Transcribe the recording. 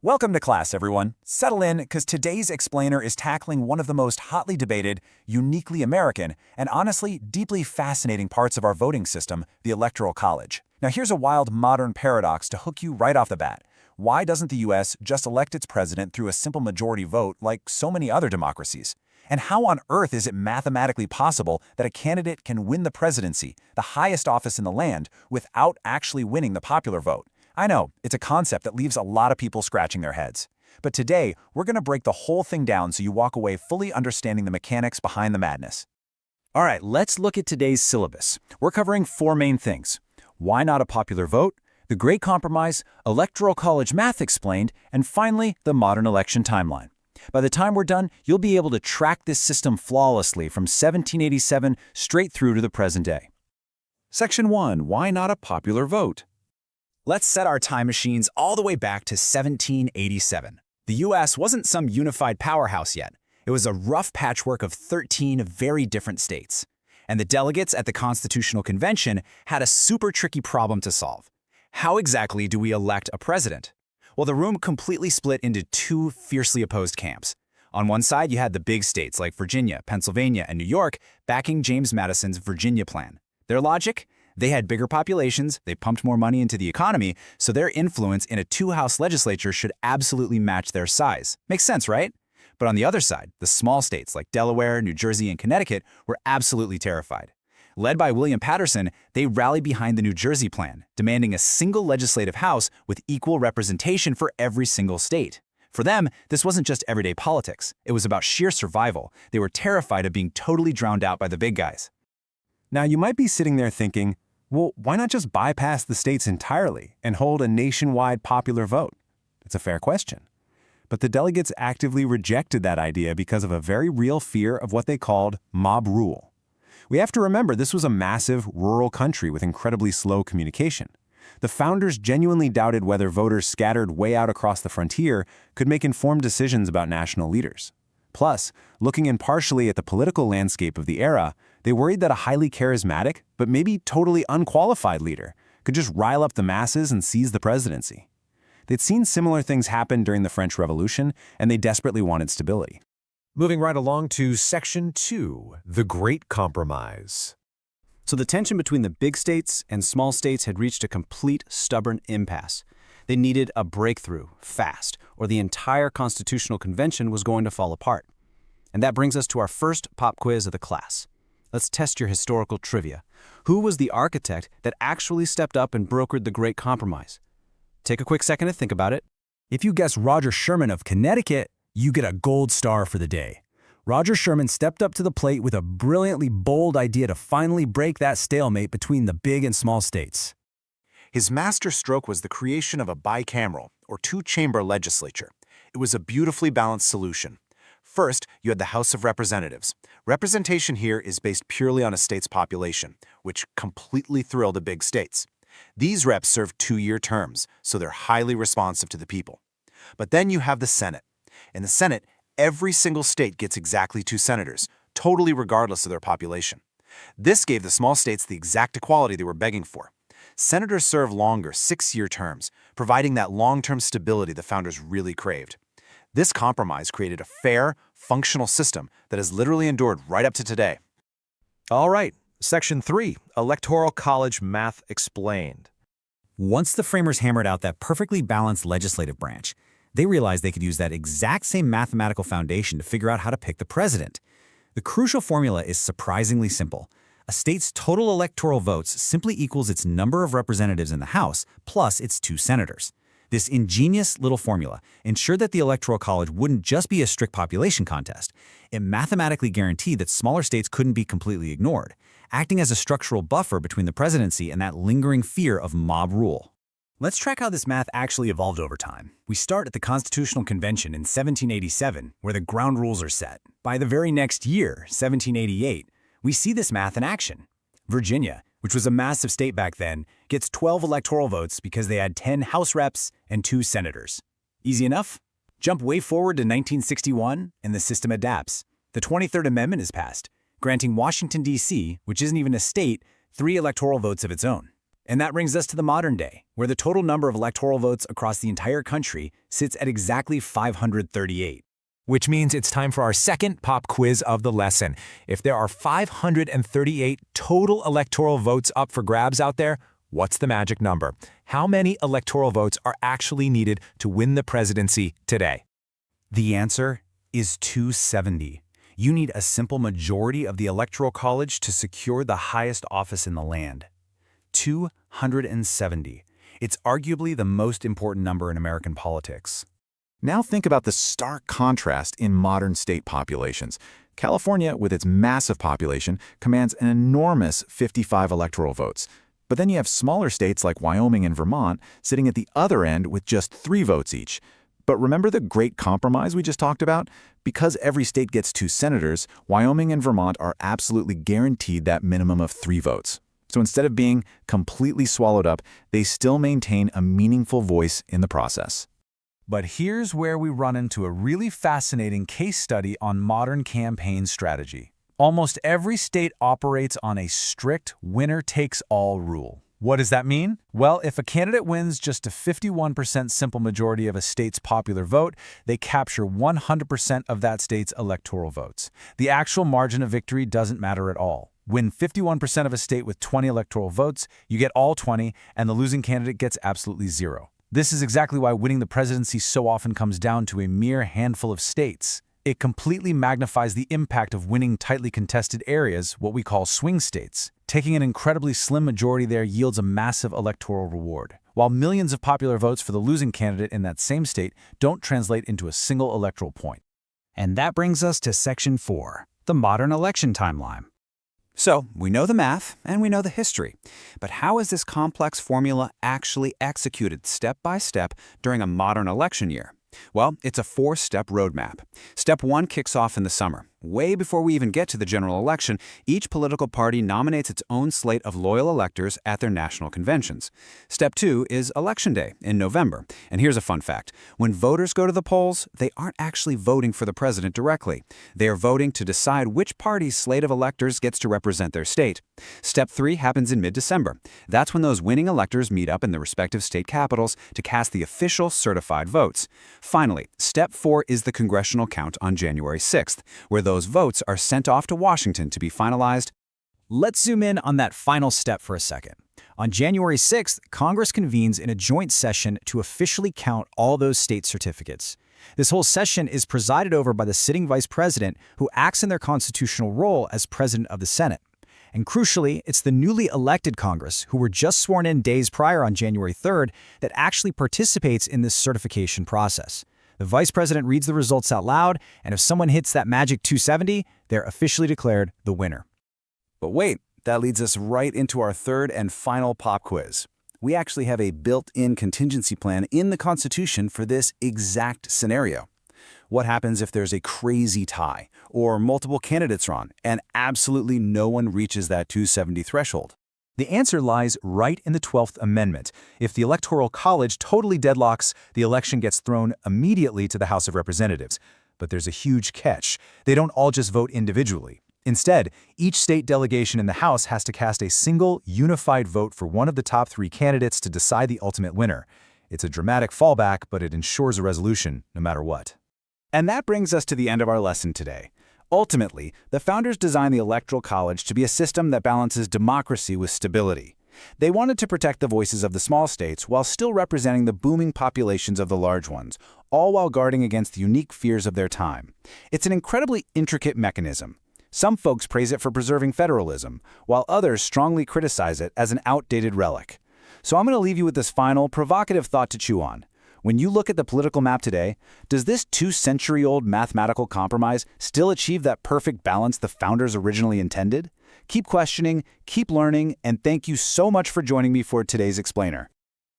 Welcome to class, everyone. Settle in, because today's explainer is tackling one of the most hotly debated, uniquely American, and honestly deeply fascinating parts of our voting system, the Electoral College. Now here's a wild modern paradox to hook you right off the bat. Why doesn't the US just elect its president through a simple majority vote like so many other democracies? And how on earth is it mathematically possible that a candidate can win the presidency, the highest office in the land, without actually winning the popular vote? I know, it's a concept that leaves a lot of people scratching their heads. But today, we're going to break the whole thing down so you walk away fully understanding the mechanics behind the madness. All right, let's look at today's syllabus. We're covering four main things: why not a popular vote, the Great Compromise, Electoral College math explained, and finally, the modern election timeline. By the time we're done, you'll be able to track this system flawlessly from 1787 straight through to the present day. Section 1. Why not a popular vote? Let's set our time machines all the way back to 1787. The US wasn't some unified powerhouse yet. It was a rough patchwork of 13 very different states. And the delegates at the Constitutional Convention had a super tricky problem to solve. How exactly do we elect a president? Well, the room completely split into two fiercely opposed camps. On one side, you had the big states like Virginia, Pennsylvania, and New York backing James Madison's Virginia Plan. Their logic? They had bigger populations, they pumped more money into the economy, so their influence in a two-house legislature should absolutely match their size. Makes sense, right? But on the other side, the small states like Delaware, New Jersey, and Connecticut were absolutely terrified. Led by William Patterson, they rallied behind the New Jersey Plan, demanding a single legislative house with equal representation for every single state. For them, this wasn't just everyday politics. It was about sheer survival. They were terrified of being totally drowned out by the big guys. Now, you might be sitting there thinking, well, why not just bypass the states entirely and hold a nationwide popular vote? It's a fair question. But the delegates actively rejected that idea because of a very real fear of what they called mob rule. We have to remember this was a massive rural country with incredibly slow communication. The founders genuinely doubted whether voters scattered way out across the frontier could make informed decisions about national leaders. Plus, looking impartially at the political landscape of the era, they worried that a highly charismatic, but maybe totally unqualified leader could just rile up the masses and seize the presidency. They'd seen similar things happen during the French Revolution, and they desperately wanted stability. Moving right along to Section 2, the Great Compromise. So the tension between the big states and small states had reached a complete, stubborn impasse. They needed a breakthrough, fast, or the entire Constitutional Convention was going to fall apart. And that brings us to our first pop quiz of the class. Let's test your historical trivia. Who was the architect that actually stepped up and brokered the Great Compromise? Take a quick second to think about it. If you guess Roger Sherman of Connecticut, you get a gold star for the day. Roger Sherman stepped up to the plate with a brilliantly bold idea to finally break that stalemate between the big and small states. His master stroke was the creation of a bicameral, or two-chamber legislature. It was a beautifully balanced solution. First, you had the House of Representatives. Representation here is based purely on a state's population, which completely thrilled the big states. These reps serve two-year terms, so they're highly responsive to the people. But then you have the Senate. In the Senate, every single state gets exactly 2 senators, totally regardless of their population. This gave the small states the exact equality they were begging for. Senators serve longer, 6-year terms, providing that long-term stability the founders really craved. This compromise created a fair, functional system that has literally endured right up to today. All right, Section 3, Electoral College Math Explained. Once the framers hammered out that perfectly balanced legislative branch, they realized they could use that exact same mathematical foundation to figure out how to pick the president. The crucial formula is surprisingly simple. A state's total electoral votes simply equals its number of representatives in the House plus its 2 senators. This ingenious little formula ensured that the Electoral College wouldn't just be a strict population contest. It mathematically guaranteed that smaller states couldn't be completely ignored, acting as a structural buffer between the presidency and that lingering fear of mob rule. Let's track how this math actually evolved over time. We start at the Constitutional Convention in 1787, where the ground rules are set. By the very next year, 1788, we see this math in action. Virginia, which was a massive state back then, gets 12 electoral votes because they had 10 House reps and 2 senators. Easy enough? Jump way forward to 1961, and the system adapts. The 23rd Amendment is passed, granting Washington, D.C., which isn't even a state, 3 electoral votes of its own. And that brings us to the modern day, where the total number of electoral votes across the entire country sits at exactly 538. Which means it's time for our second pop quiz of the lesson. If there are 538 total electoral votes up for grabs out there, what's the magic number? How many electoral votes are actually needed to win the presidency today? The answer is 270. You need a simple majority of the Electoral College to secure the highest office in the land. 270. It's arguably the most important number in American politics. Now think about the stark contrast in modern state populations. California, with its massive population, commands an enormous 55 electoral votes. But then you have smaller states like Wyoming and Vermont sitting at the other end with just 3 votes each. But remember the great compromise we just talked about? Because every state gets 2 senators, Wyoming and Vermont are absolutely guaranteed that minimum of 3 votes. So instead of being completely swallowed up, they still maintain a meaningful voice in the process. But here's where we run into a really fascinating case study on modern campaign strategy. Almost every state operates on a strict winner-takes-all rule. What does that mean? Well, if a candidate wins just a 51% simple majority of a state's popular vote, they capture 100% of that state's electoral votes. The actual margin of victory doesn't matter at all. Win 51% of a state with 20 electoral votes, you get all 20, and the losing candidate gets absolutely 0. This is exactly why winning the presidency so often comes down to a mere handful of states. It completely magnifies the impact of winning tightly contested areas, what we call swing states. Taking an incredibly slim majority there yields a massive electoral reward, while millions of popular votes for the losing candidate in that same state don't translate into a single electoral point. And that brings us to Section 4, the modern election timeline. So, we know the math and we know the history. But how is this complex formula actually executed step by step during a modern election year? Well, it's a 4-step roadmap. Step 1 kicks off in the summer. Way before we even get to the general election, each political party nominates its own slate of loyal electors at their national conventions. Step 2 is Election Day in November. And here's a fun fact. When voters go to the polls, they aren't actually voting for the president directly. They are voting to decide which party's slate of electors gets to represent their state. Step 3 happens in mid-December. That's when those winning electors meet up in the respective state capitals to cast the official certified votes. Finally, Step 4 is the Congressional count on January 6th, where those votes are sent off to Washington to be finalized. Let's zoom in on that final step for a second. On January 6th, Congress convenes in a joint session to officially count all those state certificates. This whole session is presided over by the sitting vice president, who acts in their constitutional role as president of the Senate. And crucially, it's the newly elected Congress, who were just sworn in days prior on January 3rd, that actually participates in this certification process. The vice president reads the results out loud, and if someone hits that magic 270, they're officially declared the winner. But wait, that leads us right into our third and final pop quiz. We actually have a built-in contingency plan in the Constitution for this exact scenario. What happens if there's a crazy tie, or multiple candidates run, and absolutely no one reaches that 270 threshold? The answer lies right in the 12th Amendment. If the Electoral College totally deadlocks, the election gets thrown immediately to the House of Representatives. But there's a huge catch. They don't all just vote individually. Instead, each state delegation in the House has to cast a single, unified vote for one of the top 3 candidates to decide the ultimate winner. It's a dramatic fallback, but it ensures a resolution, no matter what. And that brings us to the end of our lesson today. Ultimately, the founders designed the Electoral College to be a system that balances democracy with stability. They wanted to protect the voices of the small states while still representing the booming populations of the large ones, all while guarding against the unique fears of their time. It's an incredibly intricate mechanism. Some folks praise it for preserving federalism, while others strongly criticize it as an outdated relic. So I'm going to leave you with this final, provocative thought to chew on. When you look at the political map today, does this 2-century-old mathematical compromise still achieve that perfect balance the founders originally intended? Keep questioning, keep learning, and thank you so much for joining me for today's Explainer.